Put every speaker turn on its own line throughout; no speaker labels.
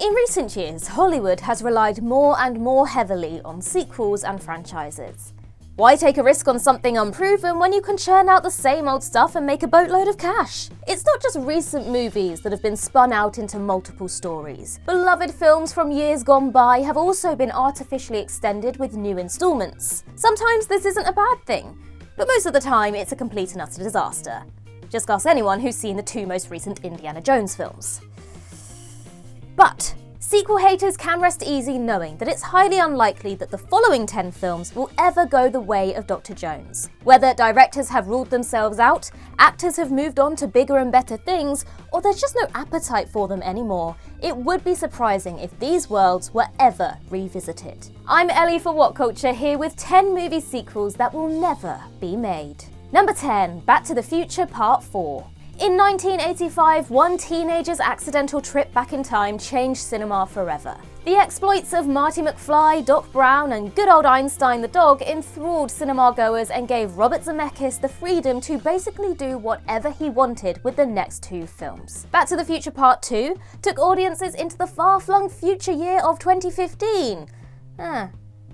In recent years, Hollywood has relied more and more heavily on sequels and franchises. Why take a risk on something unproven when you can churn out the same old stuff and make a boatload of cash? It's not just recent movies that have been spun out into multiple stories. Beloved films from years gone by have also been artificially extended with new installments. Sometimes this isn't a bad thing, but most of the time it's a complete and utter disaster. Just ask anyone who's seen the two most recent Indiana Jones films. But sequel haters can rest easy knowing that it's highly unlikely that the following 10 films will ever go the way of Dr. Jones. Whether directors have ruled themselves out, actors have moved on to bigger and better things, or there's just no appetite for them anymore, it would be surprising if these worlds were ever revisited. I'm Ellie for What Culture, here with 10 movie sequels that will never be made. Number 10, Back to the Future Part 4. In 1985, one teenager's accidental trip back in time changed cinema forever. The exploits of Marty McFly, Doc Brown, and good old Einstein the dog enthralled cinema goers and gave Robert Zemeckis the freedom to basically do whatever he wanted with the next two films. Back to the Future Part 2 took audiences into the far-flung future year of 2015.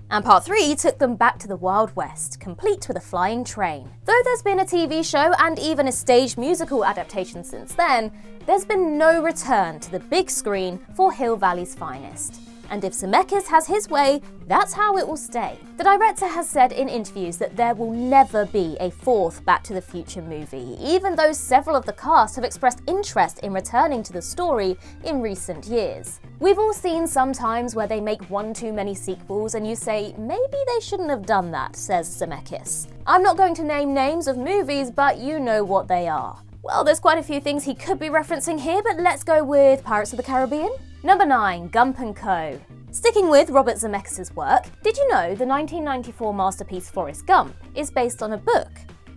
And Part 3 took them back to the Wild West, complete with a flying train. Though there's been a TV show and even a stage musical adaptation since then, there's been no return to the big screen for Hill Valley's finest. And if Zemeckis has his way, that's how it will stay. The director has said in interviews that there will never be a fourth Back to the Future movie, even though several of the cast have expressed interest in returning to the story in recent years. We've all seen some times where they make one too many sequels and you say, maybe they shouldn't have done that, says Zemeckis. I'm not going to name names of movies, but you know what they are. Well, there's quite a few things he could be referencing here, but let's go with Pirates of the Caribbean. Number 9, Gump and Co. Sticking with Robert Zemeckis' work, did you know the 1994 masterpiece Forrest Gump is based on a book?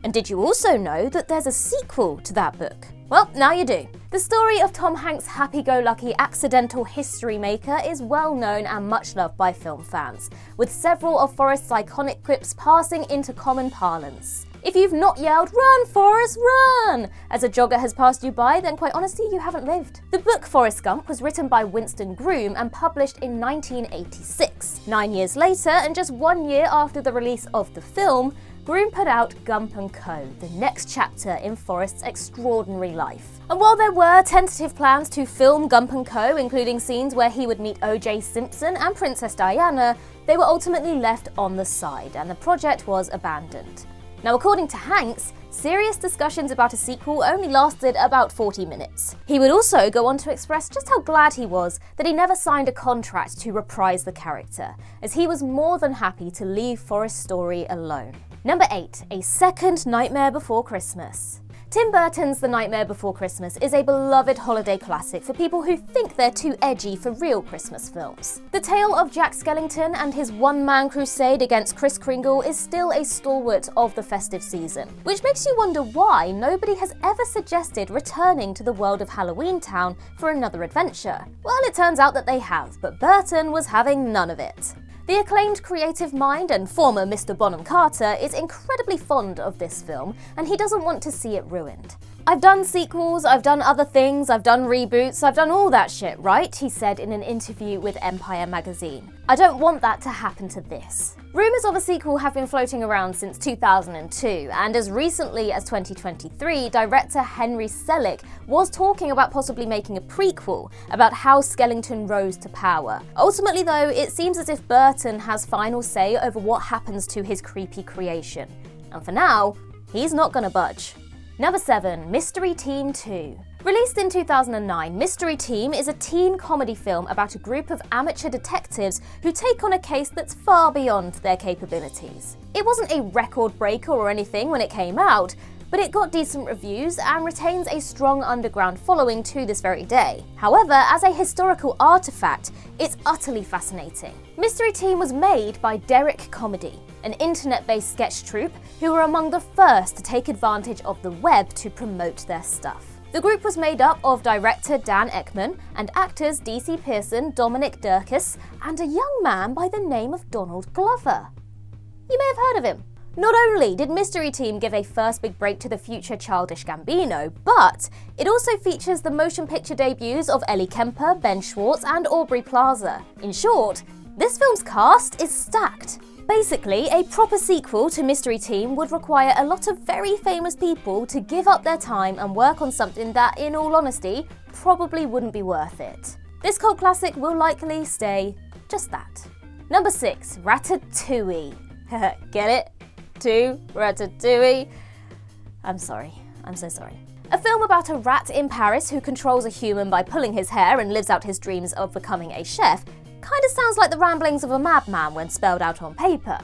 And did you also know that there's a sequel to that book? Well, now you do. The story of Tom Hanks' happy-go-lucky accidental history maker is well known and much loved by film fans, with several of Forrest's iconic quips passing into common parlance. If you've not yelled, "Run, Forrest, run!" as a jogger has passed you by, then quite honestly, you haven't lived. The book Forrest Gump was written by Winston Groom and published in 1986. 9 years later, and just 1 year after the release of the film, Groom put out Gump and Co., the next chapter in Forrest's extraordinary life. And while there were tentative plans to film Gump and Co., including scenes where he would meet O.J. Simpson and Princess Diana, they were ultimately left on the side, and the project was abandoned. Now, according to Hanks, serious discussions about a sequel only lasted about 40 minutes. He would also go on to express just how glad he was that he never signed a contract to reprise the character, as he was more than happy to leave Forrest's story alone. Number 8, A Second Nightmare Before Christmas. Tim Burton's The Nightmare Before Christmas is a beloved holiday classic for people who think they're too edgy for real Christmas films. The tale of Jack Skellington and his one-man crusade against Kris Kringle is still a stalwart of the festive season, which makes you wonder why nobody has ever suggested returning to the world of Halloween Town for another adventure. Well, it turns out that they have, but Burton was having none of it. The acclaimed creative mind and former Mr. Bonham Carter is incredibly fond of this film, and he doesn't want to see it ruined. "I've done sequels, I've done other things, I've done reboots, I've done all that shit, right?" he said in an interview with Empire magazine. "I don't want that to happen to this." Rumours of a sequel have been floating around since 2002, and as recently as 2023, director Henry Selick was talking about possibly making a prequel about how Skellington rose to power. Ultimately though, it seems as if Burton has final say over what happens to his creepy creation. And for now, he's not gonna budge. Number 7, Mystery Team 2. Released in 2009, Mystery Team is a teen comedy film about a group of amateur detectives who take on a case that's far beyond their capabilities. It wasn't a record breaker or anything when it came out, but it got decent reviews and retains a strong underground following to this very day. However, as a historical artifact, it's utterly fascinating. Mystery Team was made by Derek Comedy, an internet-based sketch troupe who were among the first to take advantage of the web to promote their stuff. The group was made up of director Dan Ekman and actors DC Pearson, Dominic Dierkes, and a young man by the name of Donald Glover. You may have heard of him. Not only did Mystery Team give a first big break to the future childish Gambino, but it also features the motion picture debuts of Ellie Kemper, Ben Schwartz, and Aubrey Plaza. In short, this film's cast is stacked. Basically, a proper sequel to Mystery Team would require a lot of very famous people to give up their time and work on something that, in all honesty, probably wouldn't be worth it. This cult classic will likely stay just that. Number 6, Ratatouille. Get it? Ratatouille. I'm sorry. I'm so sorry. A film about a rat in Paris who controls a human by pulling his hair and lives out his dreams of becoming a chef kind of sounds like the ramblings of a madman when spelled out on paper.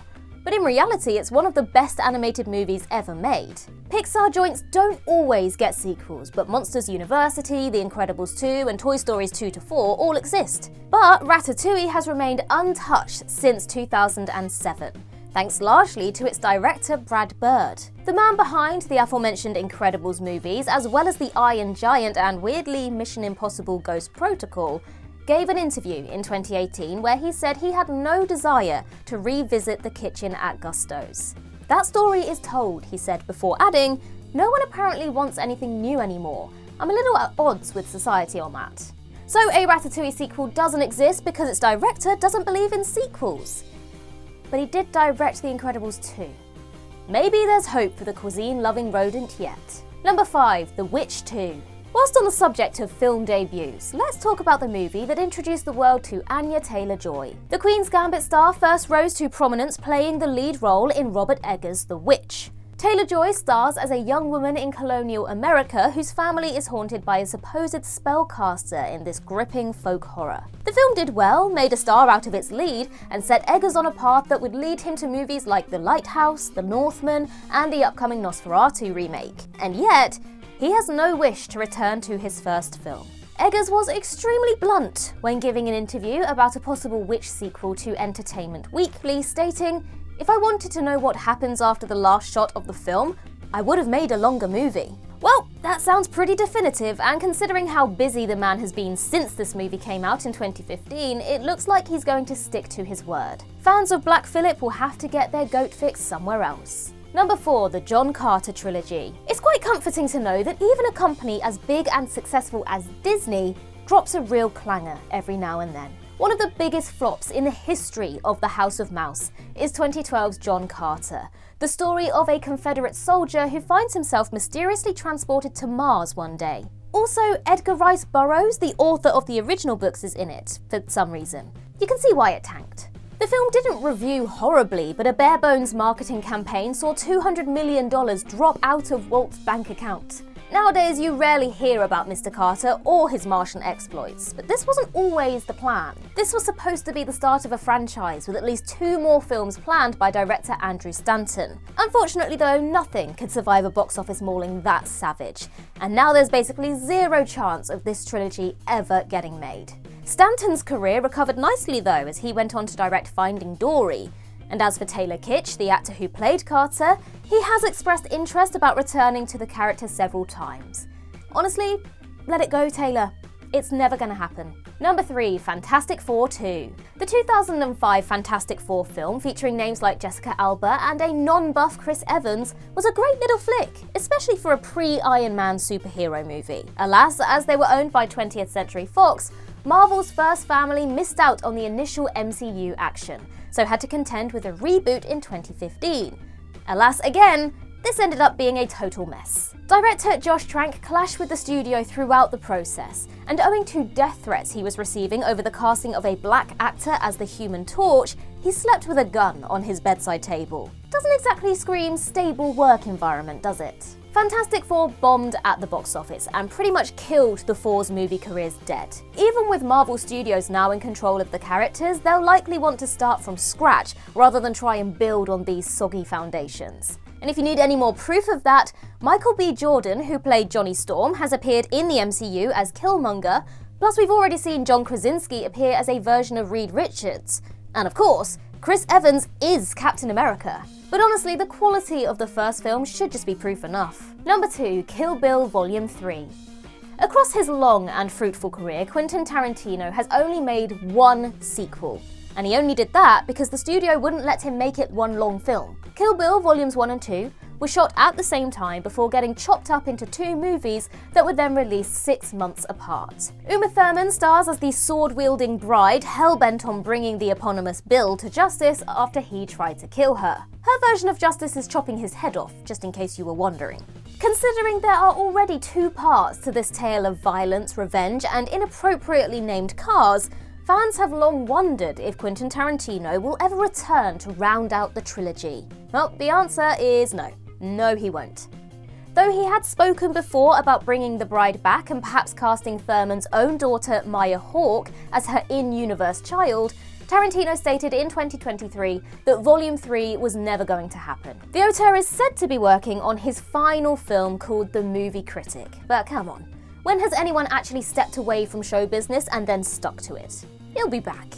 But in reality, it's one of the best animated movies ever made. Pixar joints don't always get sequels, but Monsters University, The Incredibles 2, and Toy Stories 2 to 4 all exist. But Ratatouille has remained untouched since 2007. Thanks largely to its director Brad Bird. The man behind the aforementioned Incredibles movies, as well as the Iron Giant and weirdly Mission Impossible Ghost Protocol, gave an interview in 2018 where he said he had no desire to revisit the kitchen at Gusto's. That story is told, he said, before adding, "No one apparently wants anything new anymore. I'm a little at odds with society on that." So a Ratatouille sequel doesn't exist because its director doesn't believe in sequels. But he did direct The Incredibles 2. Maybe there's hope for the cuisine-loving rodent yet. Number 5, The Witch 2. Whilst on the subject of film debuts, let's talk about the movie that introduced the world to Anya Taylor-Joy. The Queen's Gambit star first rose to prominence playing the lead role in Robert Eggers' The Witch. Taylor-Joy stars as a young woman in colonial America whose family is haunted by a supposed spellcaster in this gripping folk horror. The film did well, made a star out of its lead, and set Eggers on a path that would lead him to movies like The Lighthouse, The Northman, and the upcoming Nosferatu remake. And yet, he has no wish to return to his first film. Eggers was extremely blunt when giving an interview about a possible Witch sequel to Entertainment Weekly, stating, "If I wanted to know what happens after the last shot of the film, I would have made a longer movie." Well, that sounds pretty definitive, and considering how busy the man has been since this movie came out in 2015, it looks like he's going to stick to his word. Fans of Black Phillip will have to get their goat fix somewhere else. Number 4, the John Carter Trilogy. It's quite comforting to know that even a company as big and successful as Disney drops a real clanger every now and then. One of the biggest flops in the history of the House of Mouse is 2012's John Carter, the story of a Confederate soldier who finds himself mysteriously transported to Mars one day. Also, Edgar Rice Burroughs, the author of the original books, is in it, for some reason. You can see why it tanked. The film didn't review horribly, but a bare-bones marketing campaign saw $200 million drop out of Walt's bank account. Nowadays, you rarely hear about Mr. Carter or his Martian exploits, but this wasn't always the plan. This was supposed to be the start of a franchise, with at least 2 more films planned by director Andrew Stanton. Unfortunately though, nothing could survive a box office mauling that savage, and now there's basically zero chance of this trilogy ever getting made. Stanton's career recovered nicely though, as he went on to direct Finding Dory. And as for Taylor Kitsch, the actor who played Carter, he has expressed interest about returning to the character several times. Honestly, let it go, Taylor. It's never gonna happen. Number 3, Fantastic Four 2. The 2005 Fantastic Four film, featuring names like Jessica Alba and a non-buff Chris Evans, was a great little flick, especially for a pre-Iron Man superhero movie. Alas, as they were owned by 20th Century Fox, Marvel's first family missed out on the initial MCU action, so had to contend with a reboot in 2015. Alas again, this ended up being a total mess. Director Josh Trank clashed with the studio throughout the process, and owing to death threats he was receiving over the casting of a black actor as the Human Torch, he slept with a gun on his bedside table. Doesn't exactly scream stable work environment, does it? Fantastic Four bombed at the box office and pretty much killed the Four's movie careers dead. Even with Marvel Studios now in control of the characters, they'll likely want to start from scratch rather than try and build on these soggy foundations. And if you need any more proof of that, Michael B. Jordan, who played Johnny Storm, has appeared in the MCU as Killmonger, plus we've already seen John Krasinski appear as a version of Reed Richards. And of course, Chris Evans is Captain America. But honestly, the quality of the first film should just be proof enough. Number 2, Kill Bill Volume 3. Across his long and fruitful career, Quentin Tarantino has only made one sequel. And he only did that because the studio wouldn't let him make it one long film. Kill Bill Volumes 1 and 2 were shot at the same time before getting chopped up into 2 movies that were then released 6 months apart. Uma Thurman stars as the sword-wielding bride hell-bent on bringing the eponymous Bill to justice after he tried to kill her. Her version of justice is chopping his head off, just in case you were wondering. Considering there are already 2 parts to this tale of violence, revenge, and inappropriately named cars, fans have long wondered if Quentin Tarantino will ever return to round out the trilogy. Well, the answer is no. No, he won't. Though he had spoken before about bringing the bride back and perhaps casting Thurman's own daughter Maya Hawke as her in-universe child, Tarantino stated in 2023 that Volume 3 was never going to happen. The auteur is said to be working on his final film called The Movie Critic, but come on, when has anyone actually stepped away from show business and then stuck to it? He'll be back.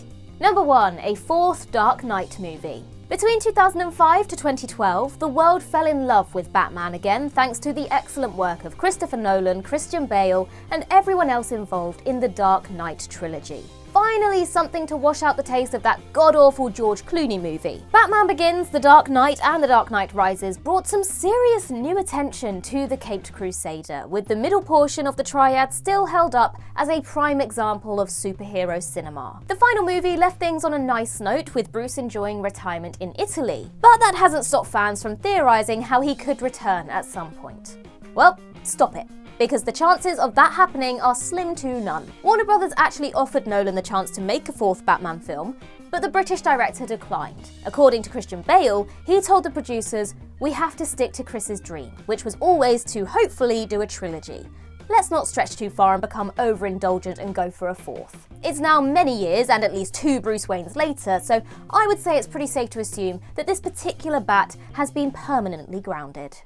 Number 1, a 4th Dark Knight movie. Between 2005 to 2012, the world fell in love with Batman again thanks to the excellent work of Christopher Nolan, Christian Bale, and everyone else involved in the Dark Knight trilogy. Finally, something to wash out the taste of that god-awful George Clooney movie. Batman Begins, The Dark Knight, and The Dark Knight Rises brought some serious new attention to the Caped Crusader, with the middle portion of the triad still held up as a prime example of superhero cinema. The final movie left things on a nice note, with Bruce enjoying retirement in Italy, but that hasn't stopped fans from theorizing how he could return at some point. Well, stop it, because the chances of that happening are slim to none. Warner Brothers actually offered Nolan the chance to make a 4th Batman film, but the British director declined. According to Christian Bale, he told the producers, "We have to stick to Chris's dream, which was always to hopefully do a trilogy. Let's not stretch too far and become overindulgent and go for a 4th. It's now many years and at least 2 Bruce Waynes later, so I would say it's pretty safe to assume that this particular bat has been permanently grounded.